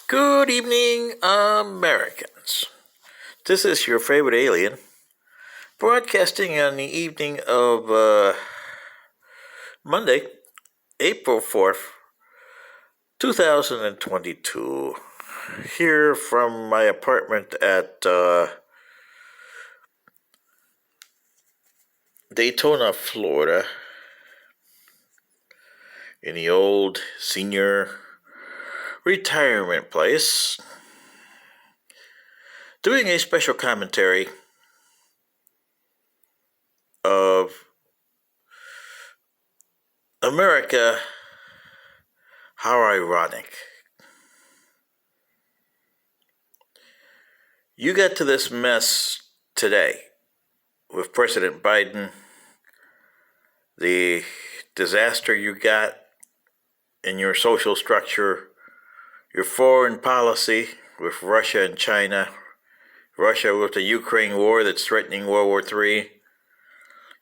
Good evening, Americans. This is your favorite alien, broadcasting on the evening of Monday, April 4th, 2022. Here from my apartment at Daytona, Florida, in the old senior retirement place, doing a special commentary of America. How ironic. You got to this mess today with President Biden, the disaster you got in your social structure, your foreign policy with Russia and China, Russia with the Ukraine war that's threatening World War III,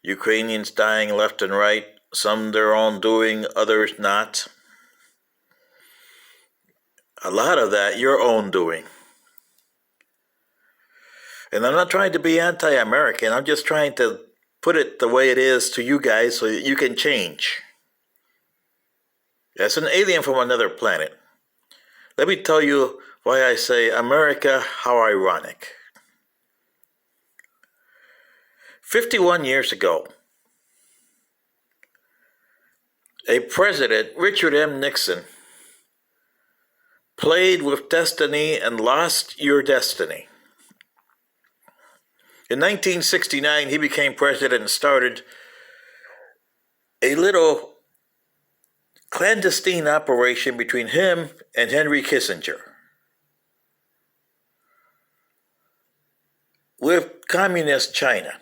Ukrainians dying left and right, some their own doing, others not. A lot of that your own doing. And I'm not trying to be anti-American, I'm just trying to put it the way it is to you guys so that you can change. As an alien from another planet, let me tell you why I say America, how ironic. 51 years ago, a president, Richard M. Nixon, played with destiny and lost your destiny. In 1969, he became president and started a little clandestine operation between him and Henry Kissinger with communist China.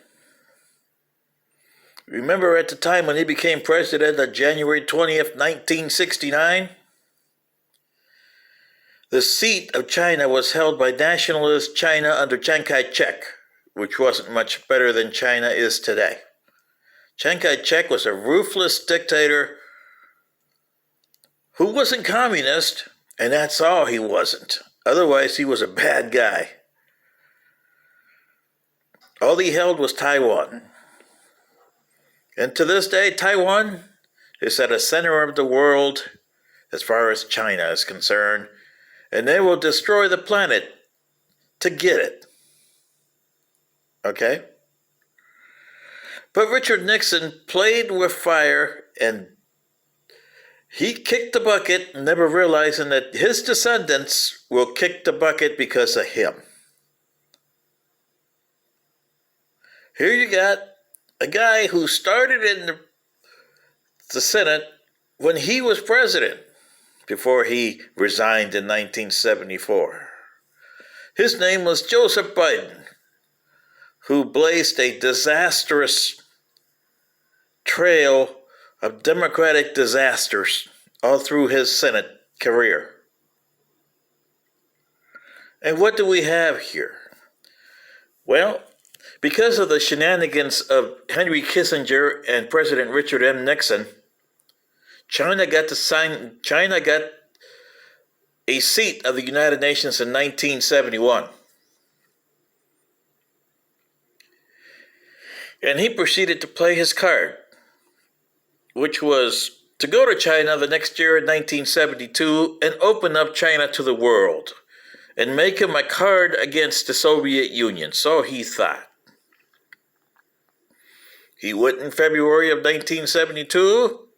Remember at the time when he became president on January 20th, 1969? The seat of China was held by nationalist China under Chiang Kai-shek, which wasn't much better than China is today. Chiang Kai-shek was a ruthless dictator who wasn't communist, and that's all he wasn't. Otherwise, he was a bad guy. All he held was Taiwan. And to this day, Taiwan is at the center of the world as far as China is concerned, and they will destroy the planet to get it. Okay? But Richard Nixon played with fire, and he kicked the bucket, never realizing that his descendants will kick the bucket because of him. Here you got a guy who started in the Senate when he was president, before he resigned in 1974. His name was Joseph Biden, who blazed a disastrous trail of democratic disasters all through his Senate career. And what do we have here? Well, because of the shenanigans of Henry Kissinger and President Richard M. Nixon, China got a seat of the United Nations in 1971. And he proceeded to play his card, which was to go to China the next year in 1972 and open up China to the world and make him a card against the Soviet Union, so he thought. He went in February of 1972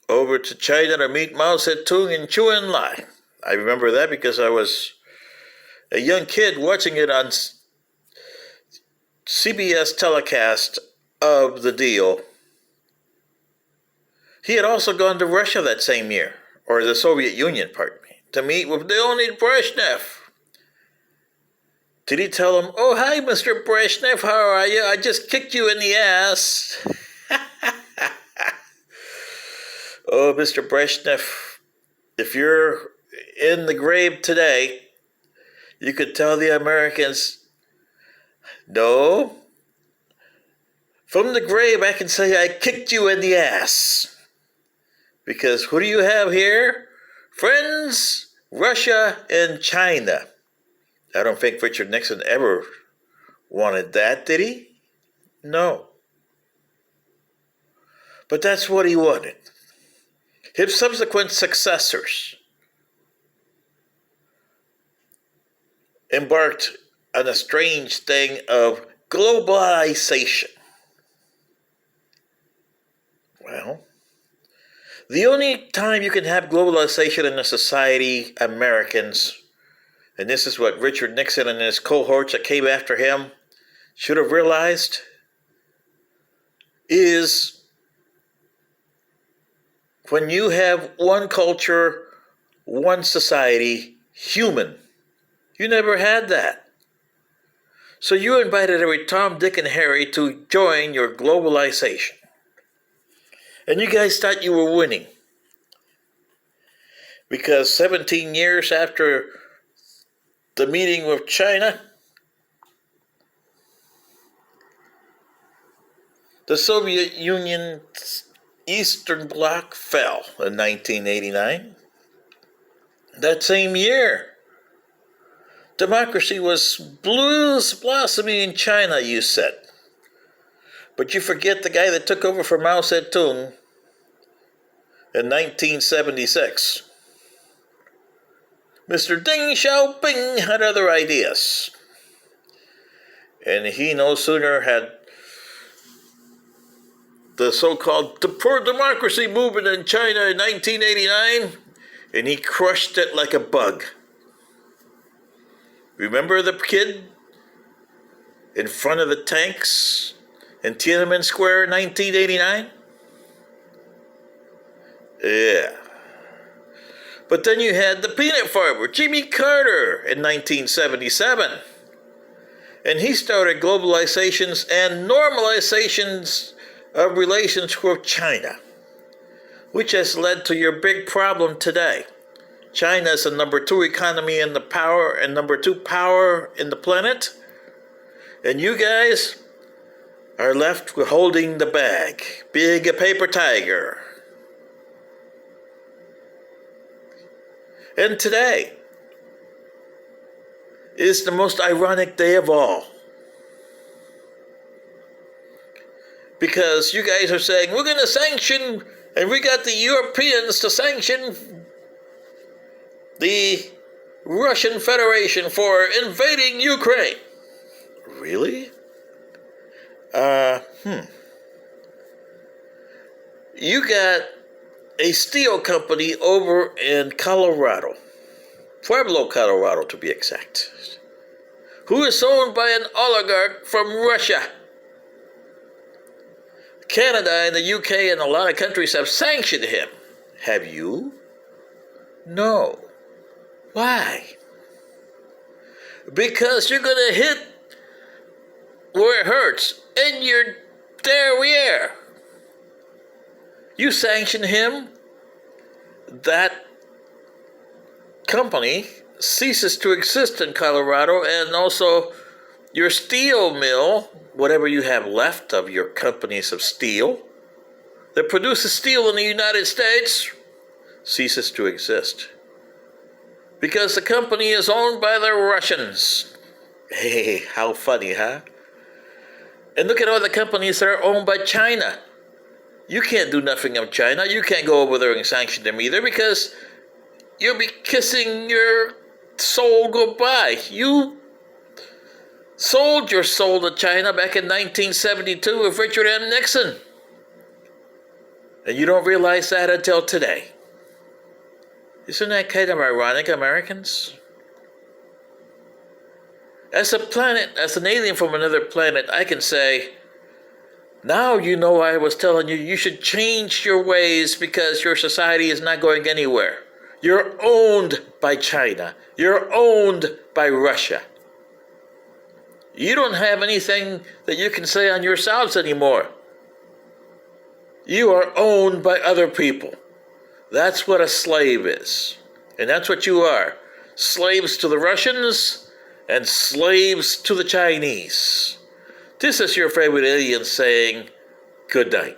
over to China to meet Mao Zedong in Chou Enlai. I remember that because I was a young kid watching it on CBS telecast of the deal. He had also gone to Russia that same year, or the Soviet Union, pardon me, to meet with Leonid Brezhnev. Did he tell him, "Oh, hi, Mr. Brezhnev, how are you? I just kicked you in the ass." Oh, Mr. Brezhnev, if you're in the grave today, you could tell the Americans, no. From the grave, I can say I kicked you in the ass. Because who do you have here? Friends, Russia and China. I don't think Richard Nixon ever wanted that, did he? No. But that's what he wanted. His subsequent successors embarked on a strange thing of globalization. Well, the only time you can have globalization in a society, Americans, and this is what Richard Nixon and his cohorts that came after him should have realized, is when you have one culture, one society, human. You never had that. So you invited every Tom, Dick, and Harry to join your globalization. And you guys thought you were winning. Because 17 years after the meeting with China, the Soviet Union's Eastern Bloc fell in 1989. That same year, democracy was blossoming in China, you said. But you forget the guy that took over for Mao Zedong in 1976. Mr. Deng Xiaoping had other ideas. And he no sooner had the so-called pro-democracy movement in China in 1989, and he crushed it like a bug. Remember the kid in front of the tanks in Tiananmen Square in 1989? Yeah. But then you had the peanut farmer, Jimmy Carter, in 1977. And he started globalizations and normalizations of relations with China, which has led to your big problem today. China is the number 2 economy in the power and number 2 power in the planet. And you guys are left with holding the bag, being a paper tiger. And today is the most ironic day of all. Because you guys are saying, we're going to sanction, and we got the Europeans to sanction the Russian Federation for invading Ukraine. Really? You got a steel company over in Colorado, Pueblo, Colorado to be exact, who is owned by an oligarch from Russia. Canada and the UK and a lot of countries have sanctioned him. Have you? No. Why? Because you're going to hit where it hurts in your derriere. You sanction him, that company ceases to exist in Colorado, and also your steel mill, whatever you have left of your companies of steel that produces steel in the United States, ceases to exist. Because the company is owned by the Russians. Hey, how funny, huh? And look at all the companies that are owned by China. You can't do nothing of China. You can't go over there and sanction them either, because you'll be kissing your soul goodbye. You sold your soul to China back in 1972 with Richard M. Nixon. And you don't realize that until today. Isn't that kind of ironic, Americans? As a planet, as an alien from another planet, I can say, now you know I was telling you, you should change your ways because your society is not going anywhere. You're owned by China. You're owned by Russia. You don't have anything that you can say on yourselves anymore. You are owned by other people. That's what a slave is. And that's what you are. Slaves to the Russians and slaves to the Chinese. This is your favorite alien saying, good night.